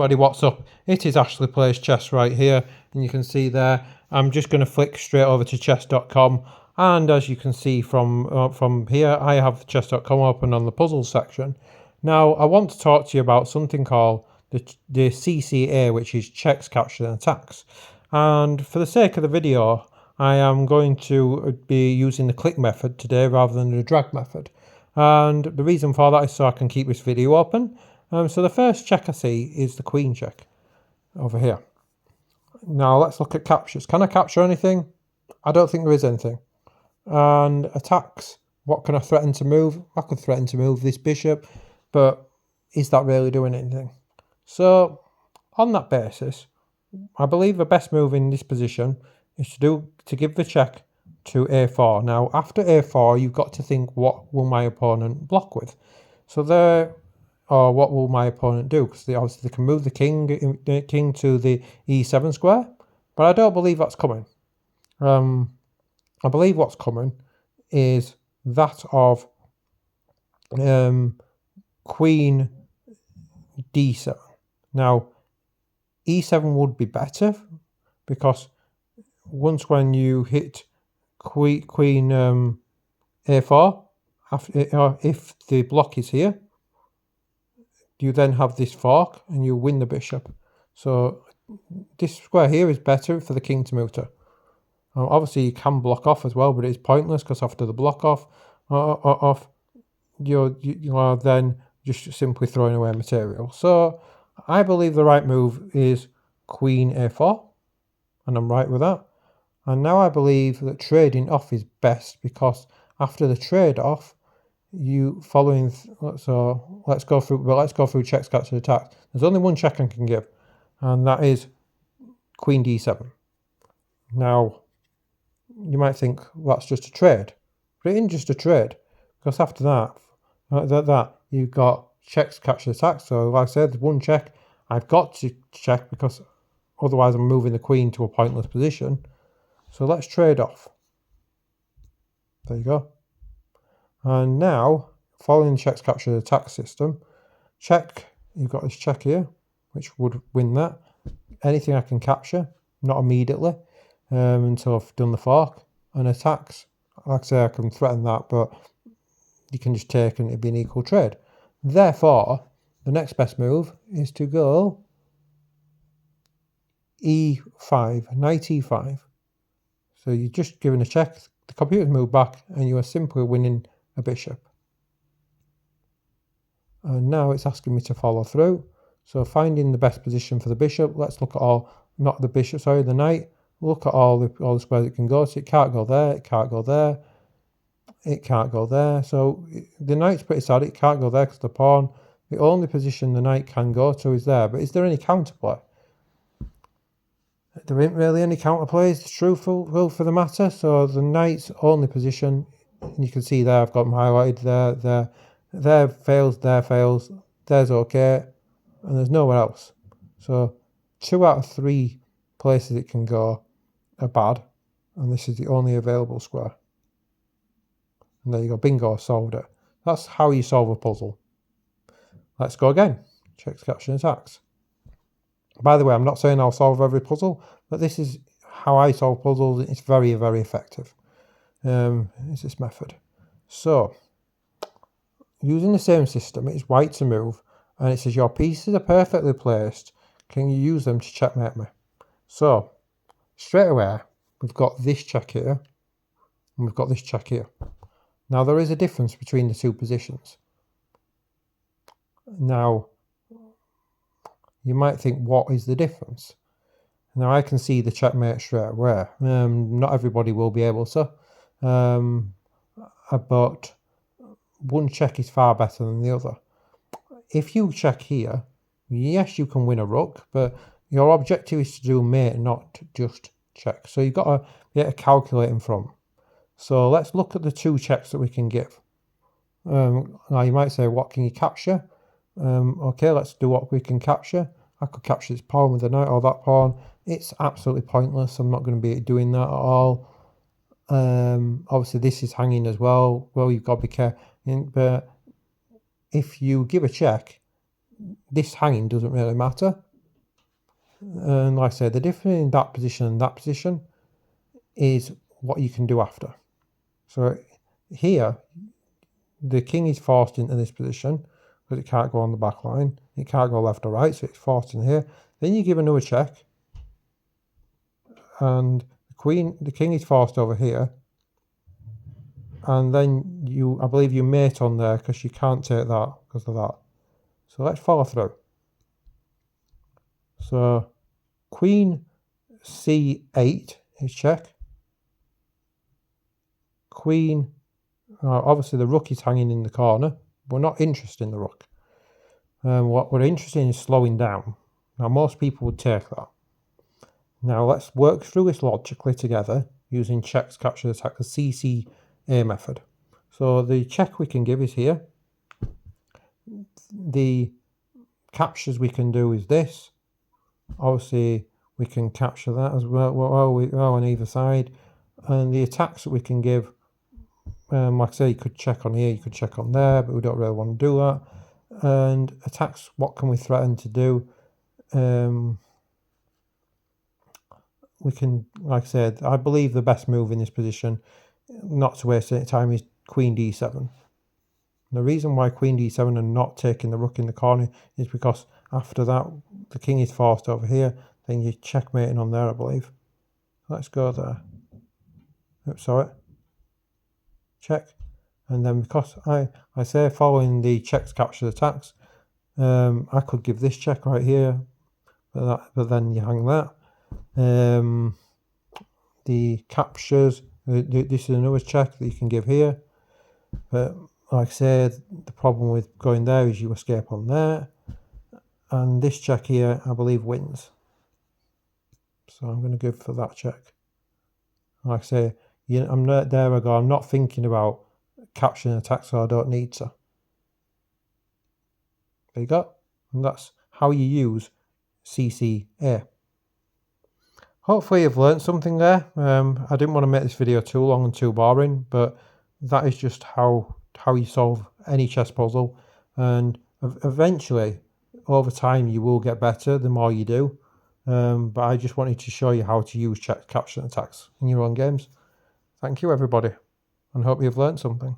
everybody, what's up? It is Ashley Plays Chess right here, and you can see there I'm just going to flick straight over to chess.com, and as you can see from here, I have chess.com open on the puzzles section. Now I want to talk to you about something called the CCA, which is checks, captures and attacks, and for the sake of the video I am going to be using the click method today rather than the drag method, and the reason for that is so I can keep this video open. So the first check I see is the queen check over here. Now let's look at captures. Can I capture anything? I don't think there is anything. And attacks, what can I threaten to move? I could threaten to move this bishop, but is that really doing anything? So on that basis, I believe the best move in this position is to give the check to a4. Now after a4, you've got to think, what will my opponent block with? So there, or what will my opponent do? Because obviously they can move the king to the e7 square, but I don't believe that's coming. I believe what's coming is that of queen d7. Now e7 would be better, because once when you hit queen a4, if the block is here, you then have this fork and you win the bishop. So this square here is better for the king to move to. Obviously you can block off as well, but it's pointless because after the block off, you are then just simply throwing away material. So I believe the right move is queen a4, and I'm right with that. And now I believe that trading off is best, because after the trade off, let's go through checks, captures, attacks. There's only one check I can give, and that is queen d7. Now you might think, well, that's just a trade, but it isn't just a trade, because after that you've got checks, captures, attacks. So like I said, there's one check I've got to check, because otherwise I'm moving the queen to a pointless position. So let's trade off. There you go. And now, following the checks, captures, attacks system, check, you've got this check here, which would win that. Anything I can capture, not immediately, until I've done the fork. And attacks, like I say, I can threaten that, but you can just take and it'd be an equal trade. Therefore, the next best move is to go e5, knight e5. So you're just giving a check, the computer's moved back, and you are simply winning a bishop. And now it's asking me to follow through. So finding the best position for the bishop, let's look at the knight. Look at all the squares it can go. So it can't go there, it can't go there, it can't go there. So the knight's pretty sad, it can't go there because the pawn, the only position the knight can go to is there. But is there any counterplay? There isn't really any counterplay, it's the truth for the matter. So the knight's only position, and you can see there I've got them highlighted, there fails, there's okay, and there's nowhere else. So 2 out of 3 places it can go are bad, and this is the only available square. And there you go, bingo, solved it. That's how you solve a puzzle. Let's go again. Checks, captures, attacks. By the way, I'm not saying I'll solve every puzzle, but this is how I solve puzzles. It's very, very effective. It's this method. So, using the same system, it's white to move, and it says your pieces are perfectly placed. Can you use them to checkmate me? So, straight away, we've got this check here, and we've got this check here. Now, there is a difference between the two positions. Now, you might think, what is the difference? Now, I can see the checkmate straight away. Not everybody will be able to, but one check is far better than the other. If you check here, yes, you can win a rook, but your objective is to do mate, not just check. So you've got to be able to calculate in front. So let's look at the 2 checks that we can give. Now you might say, what can you capture? Okay, let's do what we can capture. I could capture this pawn with the knight or that pawn. It's absolutely pointless. I'm not going to be doing that at all. Obviously this is hanging as well. Well, you've got to be careful. But if you give a check, this hanging doesn't really matter. And like I said, the difference in that position and that position is what you can do after. So here, the king is forced into this position because it can't go on the back line. It can't go left or right, so it's forced in here. Then you give another check, and the king is forced over here. And then I believe you mate on there because you can't take that because of that. So let's follow through. So Queen C8 is check. Queen, obviously the rook is hanging in the corner. We're not interested in the rook. What we're interested in is slowing down. Now most people would take that. Now let's work through this logically together using checks, capture, attack, the CCA method. So the check we can give is here. The captures we can do is this. Obviously we can capture that as well, on either side. And the attacks that we can give, like I say, you could check on here, you could check on there, but we don't really want to do that. And attacks, what can we threaten to do? We can, like I said, I believe the best move in this position, not to waste any time, is Queen D7. The reason why Queen D7 and not taking the rook in the corner is because after that, the king is forced over here, then you're checkmating on there, I believe. Let's go there. Oops, sorry. Check. And then because I say following the checks, captures, attacks, I could give this check right here, but then you hang that. The captures, this is another check that you can give here. But like I said, the problem with going there is you escape on there. And this check here, I believe, wins. So I'm going to go for that check. Like I say, I'm not, there I go. I'm not thinking about capturing attacks, so I don't need to. There you go. And that's how you use CCA. Hopefully you've learned something there. I didn't want to make this video too long and too boring, but that is just how you solve any chess puzzle. And eventually, over time, you will get better the more you do. But I just wanted to show you how to use check, capture, and attacks in your own games. Thank you, everybody, and hope you've learned something.